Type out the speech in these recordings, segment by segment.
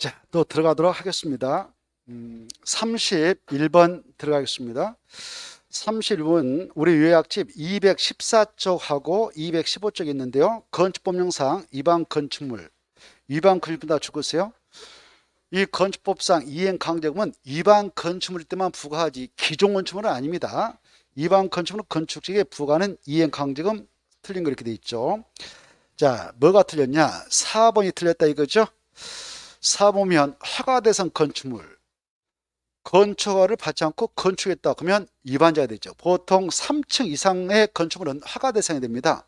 자, 또 들어가도록 하겠습니다. 31번 들어가겠습니다. 31번 우리 요약집 214쪽하고 215쪽 있는데요. 건축법령상 위반 건축물, 위반 건축물 다 적으세요. 이 건축법상 이행강제금은 위반 건축물일 때만 부과하지 기존 건축물은 아닙니다. 위반 건축물은 건축직에 부과하는 이행강제금. 틀린 거 이렇게 돼 있죠. 자, 뭐가 틀렸냐? 4번이 틀렸다 이거죠. 4보면 허가대상 건축물, 건축허가를 받지 않고 건축했다 그러면 위반자가 되죠. 보통 3층 이상의 건축물은 허가대상이 됩니다.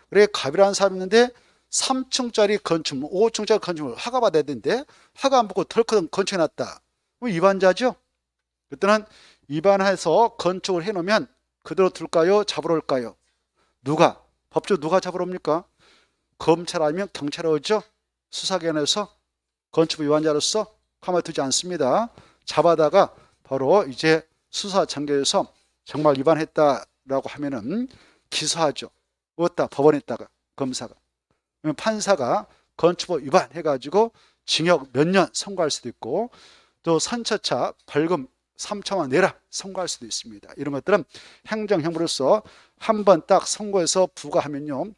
그래 갑이라는 사람이 있는데 3층짜리 건축물, 5층짜리 건축물 허가받아야 되는데 허가 안 받고 덜커덩 건축해놨다. 그럼 위반자죠. 그때는 위반해서 건축을 해놓으면 그대로 둘까요? 잡으러 올까요? 누가? 법적으로 누가 잡으러 옵니까? 검찰 아니면 경찰이 오죠. 수사기관에서 건축 위반자로서 가만두지 않습니다. 잡아다가 바로 이제 수사 전개해서 정말 위반했다라고 하면은 기소하죠. 어디다? 법원에다가 검사가. 판사가 건축법 위반해가지고 징역 몇 년 선고할 수도 있고 또 선처차 벌금 3천만 원 내라 선고할 수도 있습니다. 이런 것들은 행정형무로서 한 번 딱 선고해서 부과하면요.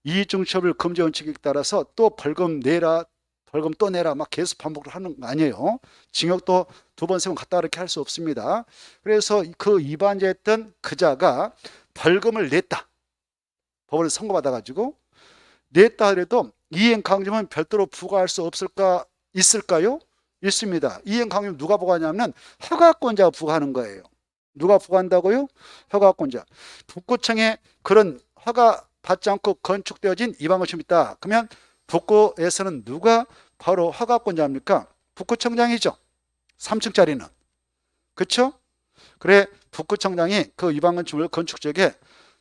이중처벌 금지 원칙에 따라서 또 벌금 내라 벌금 또 내라 막 계속 반복을 하는 거 아니에요. 징역도 두 번, 세 번 갔다 이렇게 할 수 없습니다. 그래서 그 위반자였던 그자가 벌금을 냈다. 법원에서 선고받아가지고 냈다 하더라도 이행강제는 별도로 부과할 수 없을까? 있을까요? 있습니다. 이행강제는 누가 부과하냐면 허가권자가 부과하는 거예요. 누가 부과한다고요? 허가권자. 북구청에 그런 허가 받지 않고 건축되어진 위반 건축이 있다. 그러면 북구에서는 누가 바로 허가권자입니까? 북구청장이죠. 3층짜리는. 그렇죠? 그래 북구청장이 그 위반 건축물을 건축지역에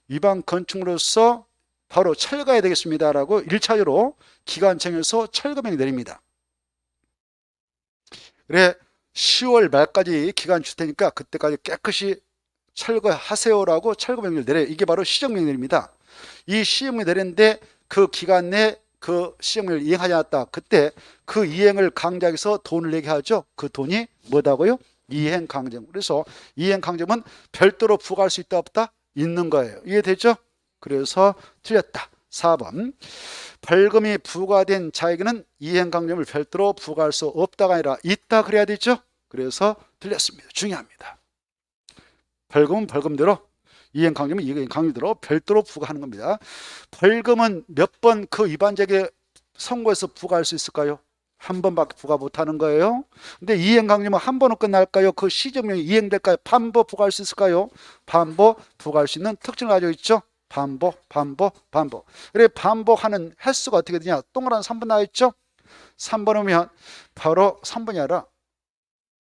위반 건축물로서 바로 철거해야 되겠습니다라고 1차적으로 기간 정해서 철거명령 내립니다. 그래 10월 말까지 기간 줄 테니까 그때까지 깨끗이 철거하세요라고 철거명령을 내려요. 이게 바로 시정명령입니다. 이 시정명령 내렸는데 그 기간 내 그 시정명령을 이행하지 않았다. 그때 그 이행을 강제해서 돈을 내게 하죠. 그 돈이 뭐다고요? 이행강제금. 그래서 이행강제금은 별도로 부과할 수 있다 없다? 있는 거예요. 이해되죠? 그래서 틀렸다. 4번 벌금이 부과된 자에게는 이행강제금을 별도로 부과할 수 없다가 아니라 있다 그래야 되죠? 그래서 틀렸습니다. 중요합니다. 벌금은 벌금대로 이행강제금은 이행강제대로 별도로 부과하는 겁니다. 벌금은 몇 번 그 위반자에게 선고해서 부과할 수 있을까요? 한 번밖에 부과 못하는 거예요. 근데 이행강제면 한 번은 끝날까요? 그 시정명이 이행될까요? 반복 부과할 수 있을까요? 반복 부과할 수 있는 특징을 가지고 있죠. 반복. 그래 반복하는 횟수가 어떻게 되냐? 동그란 3번 나와있죠? 3번 오면 바로 3번이 아니라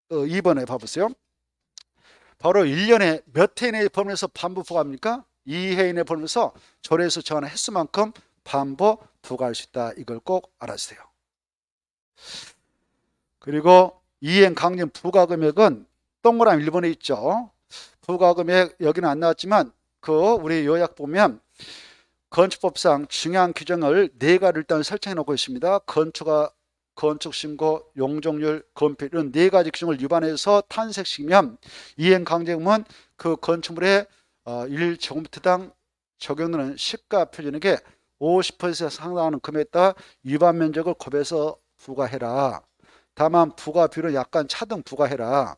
2번에 봐보세요. 바로 1년에 몇 해 이내에 범위에서 반복 부과합니까? 2회 이내에 범위에서 조례에서 정하는 횟수만큼 반복 부과할 수 있다. 이걸 꼭 알아주세요. 그리고 이행강제 부과금액은 동그라미 1번에 있죠. 부과금액 여기는 안 나왔지만 그 우리 요약 보면 건축법상 중요한 규정을 4가지를 일단 설정해 놓고 있습니다. 건축신고, 용적률, 건폐 이런 4가지 규정을 위반해서 탄색시키면 이행강제금은 그 건축물의 1제곱미터당 적용되는 시가 표준액의 50% 상당하는 금액에 따라 위반 면적을 곱해서 부과해라. 다만 부과 비율은 약간 차등 부과해라.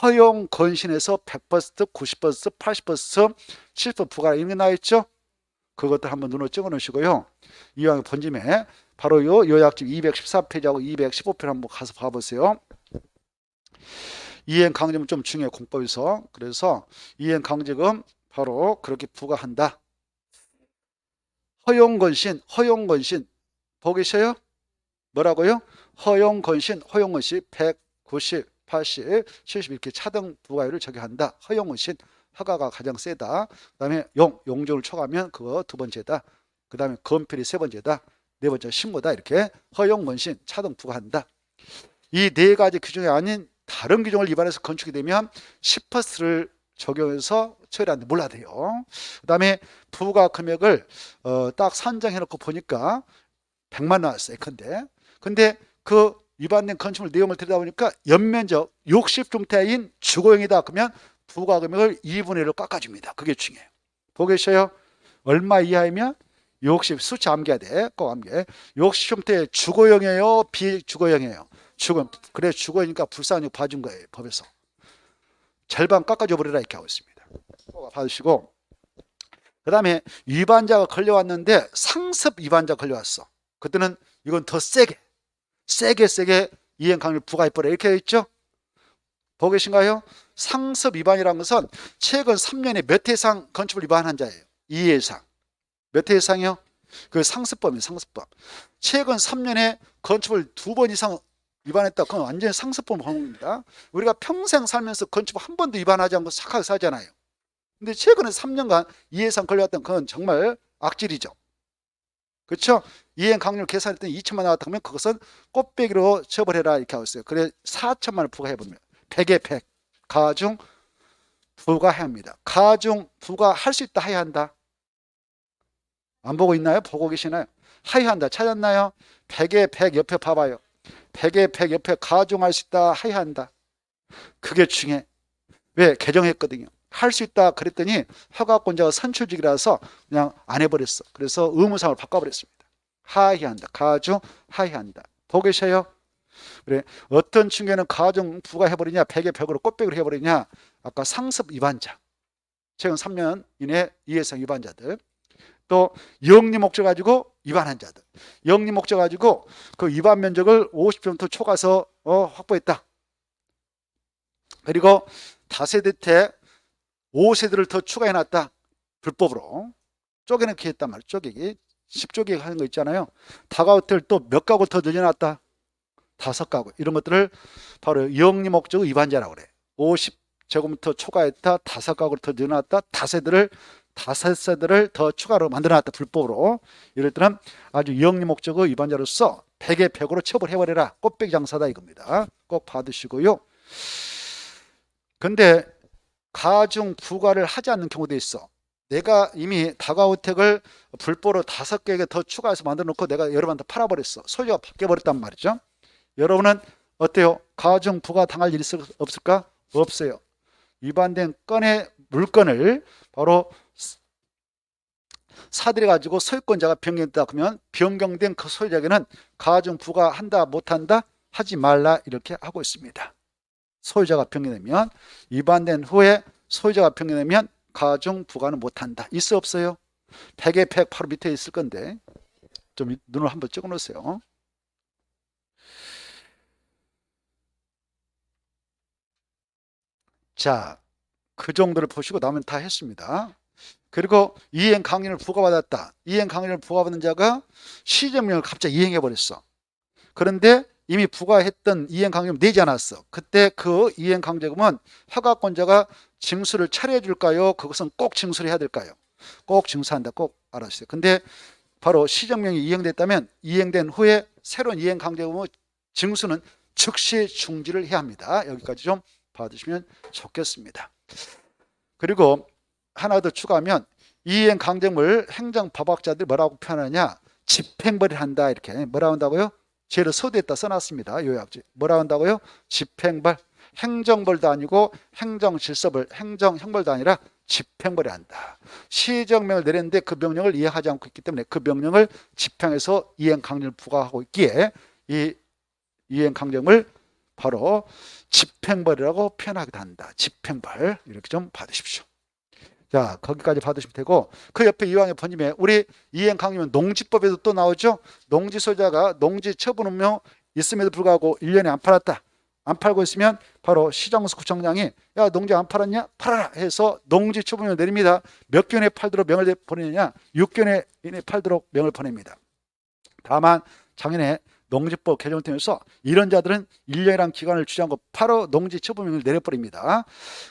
허용 건신에서 100%, 90%, 80%, 70% 부과라 이런 게 나와있죠. 그것들 한번 눈으로 찍어 놓으시고요. 이왕 본짐에 바로 요 요약집 214페이지하고 215페이지 한번 가서 봐보세요. 이행강제금 좀 중요해 공법에서. 그래서 이행강제금 바로 그렇게 부과한다. 허용건신 보고 계셔요? 뭐라고요? 허용건신 100, 90, 80, 70 이렇게 차등 부과율을 적용한다. 허용건신 허가가 가장 세다. 그 다음에 용적을 초과하면 그거 두 번째다. 그 다음에 건필이 세 번째다. 네 번째 신고다. 이렇게 허용건신 차등 부과한다. 이 4가지 규정이 아닌 다른 규정을 위반해서 건축이 되면 10%를 적용해서 처리하는데 몰라야 돼요. 그 다음에 부과 금액을 딱 산정해 놓고 보니까 100만 나왔어요. 근데 그 위반된 건축물 내용을 들여다보니까 연면적 60중대인 주거용이다. 그러면 부과금액을 2분의 1로 깎아줍니다. 그게 중요해요. 보고 계셔요? 얼마 이하이면 60, 수치 암기해야 돼. 꼭 암기해. 60중대 주거용이에요? 비주거용이에요? 주거. 그래 주거니까 불쌍하게 봐준 거예요. 법에서. 절반 깎아줘 버리라 이렇게 하고 있습니다. 꼭 받으시고, 그 다음에 위반자가 걸려왔는데 상습 위반자 걸려왔어. 그때는 이건 더 세게 이행강요를 부과해버려 이렇게 되어 있죠. 보고 계신가요? 상습 위반이라는 것은 최근 3년에 몇 회 이상 건축을 위반한 자예요. 2회 이상. 몇 회 이상이요? 그 상습범이에요. 상습범. 최근 3년에 건축을 2번 이상 위반했다. 그건 완전히 상습범 범입니다. 우리가 평생 살면서 건축을 한 번도 위반하지 않고 착하게 살잖아요. 근데 최근에 3년간 2회 이상 걸려왔던 그건 정말 악질이죠. 그렇죠? 이행 강요를 계산했더니 2천만 나왔다 그러면 그것은 꽃배기로 처벌해라 이렇게 하고 있어요. 그래 4천만 원 부과해버립니다. 100에 100. 가중 부과해야 합니다. 가중 부과할 수 있다 하야 한다. 안 보고 있나요? 보고 계시나요? 하야 한다. 찾았나요? 100에 100 옆에 봐봐요. 100에 100 옆에 가중할 수 있다 하야 한다. 그게 중요해. 왜? 개정했거든요. 할 수 있다 그랬더니 허가권자가 선출직이라서 그냥 안 해버렸어. 그래서 의무상을 바꿔버렸습니다. 하해한다. 가중 하해한다. 보고 계셔요? 그래 어떤 층에는 가중 부과해버리냐 100에 100으로 꽃배기로 해버리냐. 아까 상습 위반자 최근 3년 이내 이해상 위반자들, 또 영리 목적 가지고 위반한 자들, 영리 목적 가지고 그 위반 면적을 50평부터 초과해서 확보했다. 그리고 다세대 5세대를 더 추가해놨다. 불법으로. 쪼개놓기 했단 말이에요. 쪼개기. 10쪼개기 하는 거 있잖아요. 다가호텔 또 몇 가구 더 늘려놨다. 5가구. 이런 것들을 바로 영리 목적 위반자라고 그래. 50제곱미터 초과했다. 5가구를 더 늘려놨다. 5세대를 더 추가로 만들어놨다. 불법으로. 이럴 때는 아주 영리 목적 위반자로서 100에 100으로 처벌해버려라. 꽃배기 장사다 이겁니다. 꼭 받으시고요. 근데 가중 부과를 하지 않는 경우도 있어. 내가 이미 다가호택을 불법으로 5개에 더 추가해서 만들어 놓고 내가 여러분한테 팔아버렸어. 소유가 바뀌어버렸단 말이죠. 여러분은 어때요? 가중 부과 당할 일이 없을까? 없어요. 위반된 건의 물건을 바로 사들여 가지고 소유권자가 변경됐다 그러면 변경된 그 소유자에게는 가중 부과한다 못한다 하지 말라 이렇게 하고 있습니다. 소유자가 변경되면, 위반된 후에 소유자가 변경되면 가중 부과는 못한다. 있어 없어요? 100에 100 바로 밑에 있을 건데 좀 눈을 한번 찍어 놓으세요. 자, 그 정도를 보시고 나면 다 했습니다. 그리고 이행 강요를 부과받았다. 이행 강요를 부과받은 자가 시정명을 갑자기 이행해 버렸어. 그런데 이미 부과했던 이행강제금 내지 않았어. 그때 그 이행강제금은 허가권자가 징수를 차려해 줄까요? 그것은 꼭 징수를 해야 될까요? 꼭 징수한다. 꼭 알아주세요. 근데 바로 시정명이 이행됐다면 이행된 후에 새로운 이행강제금의 징수는 즉시 중지를 해야 합니다. 여기까지 좀 봐주시면 좋겠습니다. 그리고 하나 더 추가하면 이행강제금을 행정법학자들이 뭐라고 표현하냐? 집행벌이를 한다. 이렇게 뭐라고 한다고요? 제를 서두에다 써놨습니다. 요약지. 뭐라 한다고요? 집행벌. 행정벌도 아니고 행정질서벌, 행정형벌도 아니라 집행벌이 한다. 시정명을 내렸는데 그 명령을 이행하지 않고 있기 때문에 그 명령을 집행해서 이행강령을 부과하고 있기에 이 이행강령을 바로 집행벌이라고 표현하기도 한다. 집행벌. 이렇게 좀 받으십시오. 자, 거기까지 받으시면 되고, 그 옆에 이왕에 번임에 우리 이행강요는 농지법에도 또 나오죠. 농지 소유자가 농지 처분음료 있음에도 불구하고 1년에 안 팔았다. 안 팔고 있으면 바로 시정수 구청장이 야 농지 안 팔았냐? 팔아라 해서 농지 처분을 내립니다. 몇 개월에 팔도록 명을 보내느냐? 6개월 이내 팔도록 명을 보냅니다. 다만 작년에 농지법 개정되면서 이런 자들은 1년이라는 기간을 주지 않고 바로 농지 처분명을 내려버립니다.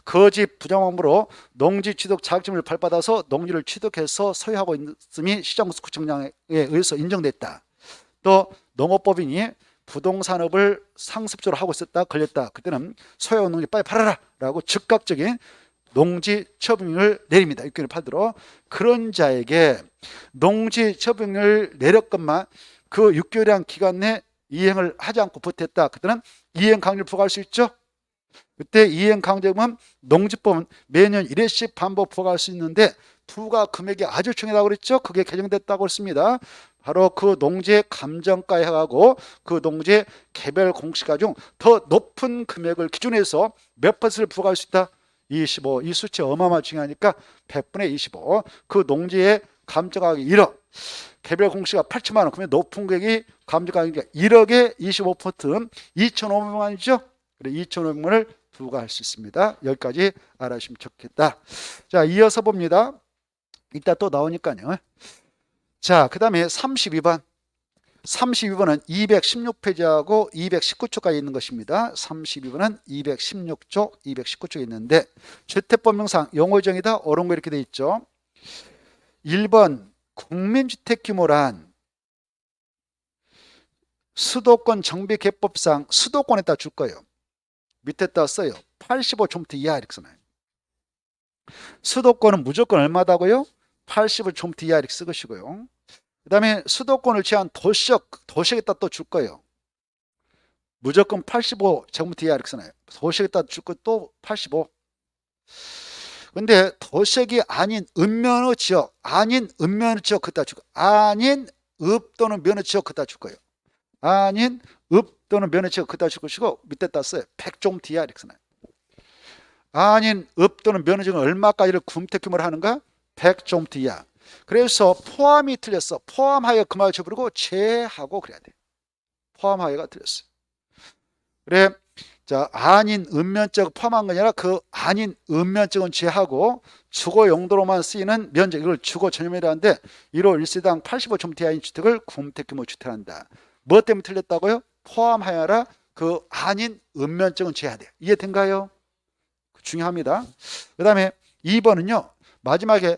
거짓 부정함으로 농지 취득 자격증을 발받아서 농지를 취득해서 소유하고 있음이 시정구청장에 의해서 인정됐다. 또 농업법인이 부동산업을 상습적으로 하고 있었다 걸렸다. 그때는 소유한 농지 빨리 팔아라 라고 즉각적인 농지 처분을 내립니다. 6개월 팔도록. 그런 자에게 농지 처분을 내렸건만 그 6개월이라는 기간 내 이행을 하지 않고 버텼다. 그때는 이행 강제를 부과할 수 있죠. 그때 이행 강제금은 농지법은 매년 1회씩 반복 부과할 수 있는데 부과 금액이 아주 중요하다고 그랬죠. 그게 개정됐다고 했습니다. 바로 그 농지의 감정가에 해가고 그 농지의 개별 공시가 중 더 높은 금액을 기준해서 몇 퍼센트를 부과할 수 있다? 25. 이 수치 어마어마하게 중요하니까 100분의 25. 그 농지의 감정가액이 1억. 개별 공시가 8천만 원. 그러면 높은 금액이 감정가액이 1억에 25%는 2,500만 원이죠. 그래 2,500만 원을 부과할 수 있습니다. 여기까지 알아주시면 좋겠다. 자, 이어서 봅니다. 이따 또 나오니까요. 자, 그 다음에 32번. 32번은 216페이지하고 219초까지 있는 것입니다. 32번은 216쪽, 219쪽에 있는데 주택법령상 용어정의다 옳은 거 이렇게 돼 있죠. 1번 국민주택 규모란 수도권 정비개법상 수도권에다 줄 거예요. 밑에다 써요. 85제곱미터 이하 이렇게 써놔요. 수도권은 무조건 얼마다고요? 85제곱미터 이하 이렇게 쓰시고요. 그 다음에 수도권을 제한 도시역에다 또 줄 거예요. 무조건 85제곱미터 이하 이렇게 써놔요. 도시역에다 줄 거 또 85. 근데 도시역이 아닌 읍면의 지역, 아닌 읍면의 지역 그다 줄 거예요. 아닌 읍 또는 면의 지역 그다 줄 거예요. 아닌 읍 또는 면의 지역 그다 줄 것이고 밑에다 써요. 100제곱미터 이하 이렇게 써놔요. 아닌 읍 또는 면의 지역은 얼마까지를 구금택 규모를 하는가? 100제곱미터 이하. 그래서 포함이 틀렸어. 포함하여 그 말을 줘버리고 제하고 그래야 돼. 포함하여가 틀렸어. 그래. 자, 아닌 읍면적 포함한 거 아니라 그 아닌 읍면적은 제하고 주거 용도로만 쓰이는 면적, 이걸 주거 전용이라는데 1호 1세당 85제곱미터 이하인 주택을 구금택 규모 주택한다. 뭐 때문에 틀렸다고요? 포함하여라 그 아닌 읍면적은 제하돼. 이해된가요? 중요합니다. 그 다음에 2번은요. 마지막에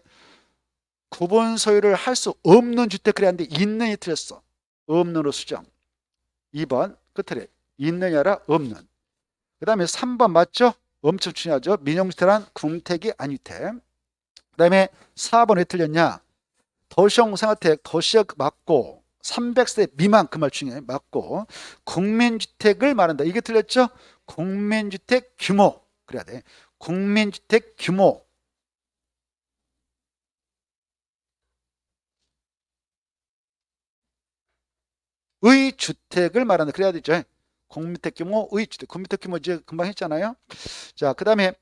구분 소유를 할 수 없는 주택 그랬는데 있는이 틀렸어. 없는으로 수정. 2번 끝에 있느냐라 없는. 그 다음에 3번 맞죠? 엄청 중요하죠. 민영주택란 궁택이 아니택. 그 다음에 4번 왜 틀렸냐? 도시형 생활택 도시역 맞고 300세 미만 그 말 중에 맞고 국민주택을 말한다. 이게 틀렸죠? 국민주택 규모 그래야 돼. 국민주택 규모. 의 주택을 말한다. 그래야 되죠. 국민주택 규모의 주택. 국민주택 규모 이제 금방 했잖아요. 자, 그 다음에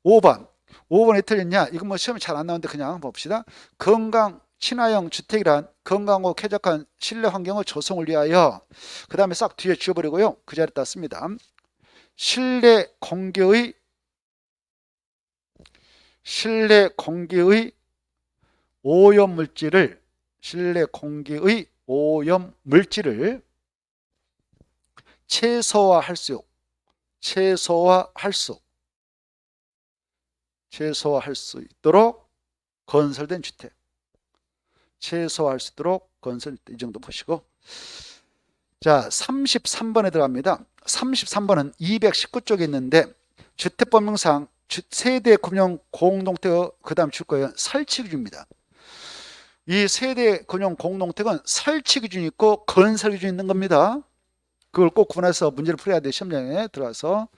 5번. 5번에 틀렸냐? 이건 뭐 시험이 잘 안 나오는데 그냥 봅시다. 건강 친화형 주택이란 건강하고 쾌적한 실내 환경의 조성을 위하여 그 다음에 싹 뒤에 지워버리고요. 그 자리에다 씁니다. 실내 공기의 오염물질을 실내 공기의 오염물질을 최소화할 수 있도록 건설된 주택. 최소화할 수 있도록 건설 이 정도 보시고. 자, 33번에 들어갑니다. 33번은 219쪽에 있는데 주택법령상 세대 금융 공동택 그다음 줄 거예요. 설치 기준입니다. 이 세대 금융 공동택은 설치 기준이 있고 건설 기준이 있는 겁니다. 그걸 꼭 구분해서 문제를 풀어야 돼. 시험장에 들어가서.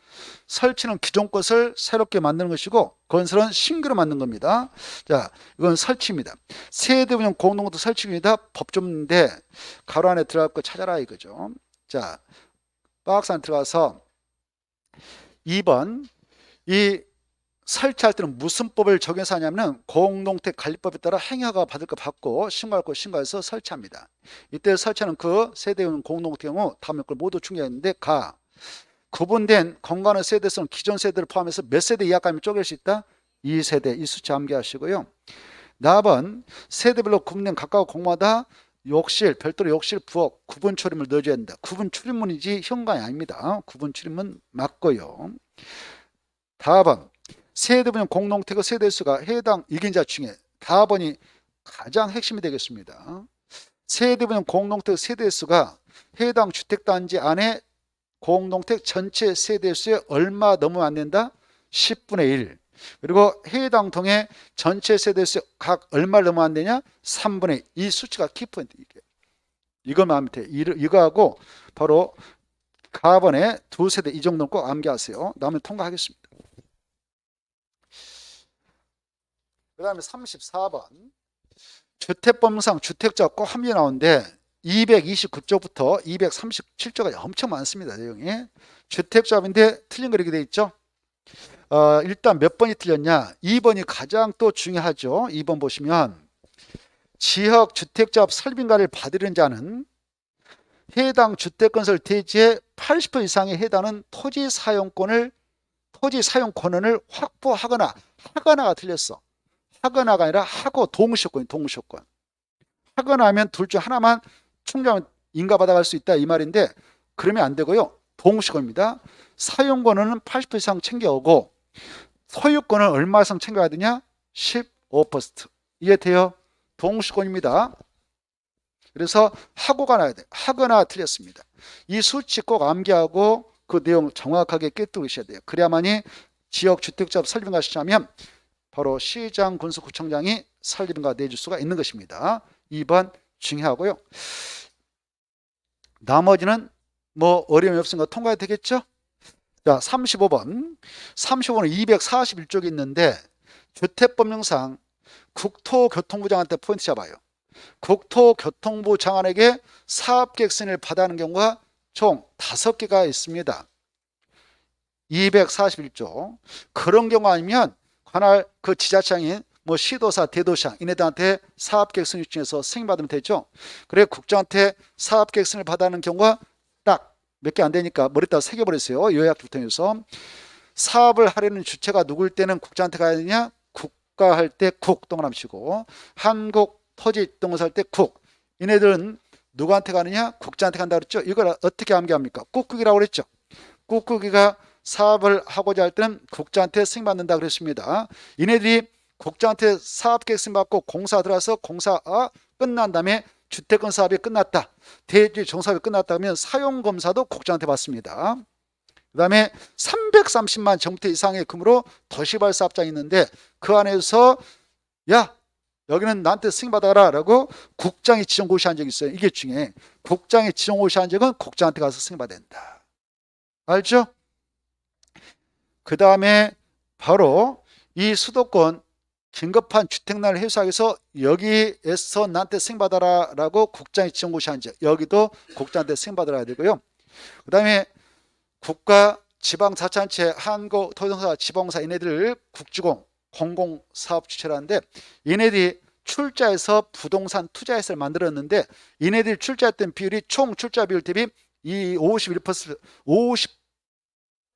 설치는 기존 것을 새롭게 만드는 것이고 건설은 신규로 만든 겁니다. 자, 이건 설치입니다. 세대분양 공동도 설치입니다. 법조문인데 가로 안에 들어갈 거 찾아라 이거죠. 자, 박스 안에 들어가서 2번 이 설치할 때는 무슨 법을 적용해서 하냐면 공동택 관리법에 따라 행여가 받을 거 받고 신고할 거 신고해서 설치합니다. 이때 설치하는 그 세대용 공동택 경우 다음에 걸 모두 충족했는데 구분된 공간의 세대수는 기존 세대를 포함해서 몇 세대 이하까지 쪼갤 수 있다? 2세대. 이 수치 암기하시고요. 4번 세대별로 구분된 각각 공마다 욕실, 별도로 욕실, 부엌, 구분 출입문을 넣어줘야 된다. 구분 출입문이지 현관이 아닙니다. 구분 출입문 맞고요. 4번 세대분양 공동택의 세대수가 해당 이긴자 중에 4번이 가장 핵심이 되겠습니다. 세대분양 공동택 세대수가 해당 주택단지 안에 공동택 전체 세대수에 얼마 넘으면 안 된다? 10분의 1. 그리고 해당 동의 전체 세대수 각 얼마를 넘으면 안 되냐? 3분의 2. 이 수치가 키포인트. 이것만 하면 돼. 이거하고 바로 가번에 두 세대 이 정도는 꼭 암기하세요. 나머지 통과하겠습니다. 그 다음에 34번. 주택법상 주택자 꼭 함이 나오는데 229쪽부터 237쪽까지 엄청 많습니다. 내용이. 주택조합인데 틀린 거 이렇게 돼 있죠. 일단 몇 번이 틀렸냐? 2번이 가장 또 중요하죠. 2번 보시면 지역 주택조합 설립인가를 받으려는 자는 해당 주택건설 대지의 80% 이상에 해당하는 토지 사용권을 확보하거나 하거나가 틀렸어. 하거나가 아니라 하고 동시효권. 하거나 하면 둘 중 하나만 충족하면 인가받아갈 수 있다 이 말인데 그러면 안 되고요. 동시효권입니다. 사용권은 80% 이상 챙겨오고 소유권은 얼마 이상 챙겨야 되냐? 15%. 이해돼요? 동시효권입니다. 그래서 하고가 나야 돼. 하거나 틀렸습니다. 이 수치 꼭 암기하고 그 내용 정확하게 꿰뚫고 계셔야 돼요. 그래야만이 지역주택조합 설립인가 시작하면 바로 시장, 군수, 구청장이 설립인가 내줄 수가 있는 것입니다. 2번 중요하고요. 나머지는 뭐 어려움이 없으니까 통과가 되겠죠? 자, 35번. 35번은 241쪽이 있는데 주택법령상 국토교통부 장관한테 포인트 잡아요. 국토교통부 장관에게 사업계획 승인을 받아야 하는 경우가 총 5개가 있습니다. 241조. 그런 경우 아니면 관할 그 지자체장인 뭐 시도사, 대도시장 이네들한테 사업계획 승인 중에서 승인받으면 되죠. 그래 국장한테 사업계획 승인을 받아야 하는 경우가 딱 몇 개 안 되니까 머리에다 새겨버렸어요. 요약을 통해서. 사업을 하려는 주체가 누구일 때는 국장한테 가야 되냐? 국가 할 때 국 동그라미치고 한국 토지 동사 할 때 국. 이네들은 누구한테 가느냐? 국장한테 간다 그랬죠. 이걸 어떻게 암기합니까? 꾹꾹이라고 그랬죠. 꾹꾹이가 사업을 하고자 할 때는 국장한테 승인받는다 그랬습니다. 이네들이 국장한테 사업계획 승인받고 공사 들어와서 공사 끝난 다음에 주택건 사업이 끝났다. 대지 정사업이 끝났다 하면 사용검사도 국장한테 받습니다. 그 다음에 330만 정부채 이상의 금으로 도시발 사업장이 있는데 그 안에서 야 여기는 나한테 승인받아라 라고 국장이 지정고시한 적이 있어요. 이게 중요해. 국장이 지정고시한 적은 국장한테 가서 승인받아야 된다. 알죠? 그 다음에 바로 이 수도권 긴급한 주택난을 해소하기 위해서 여기에서 나한테 승인받아라 라고 국장이 지정고시한 적 여기도 국장한테 승인받아야 되고요. 그 다음에 국가 지방자치단체 한국토지공사 지방공사 얘네들 국주공 공공사업 주체라는데 얘네들이 출자해서 부동산 투자회사를 만들었는데 얘네들이 출자했던 비율이 총 출자 비율 대비 이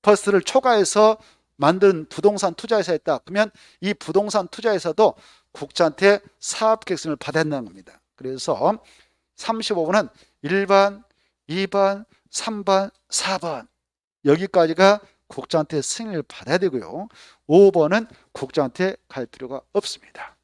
50%를 초과해서 만든 부동산 투자회사였다. 그러면 이 부동산 투자회사도 국장한테 사업계획승인을 받아야 한다는 겁니다. 그래서 35번은 1번, 2번, 3번, 4번 여기까지가 국장한테 승인을 받아야 되고요. 5번은 국장한테 갈 필요가 없습니다.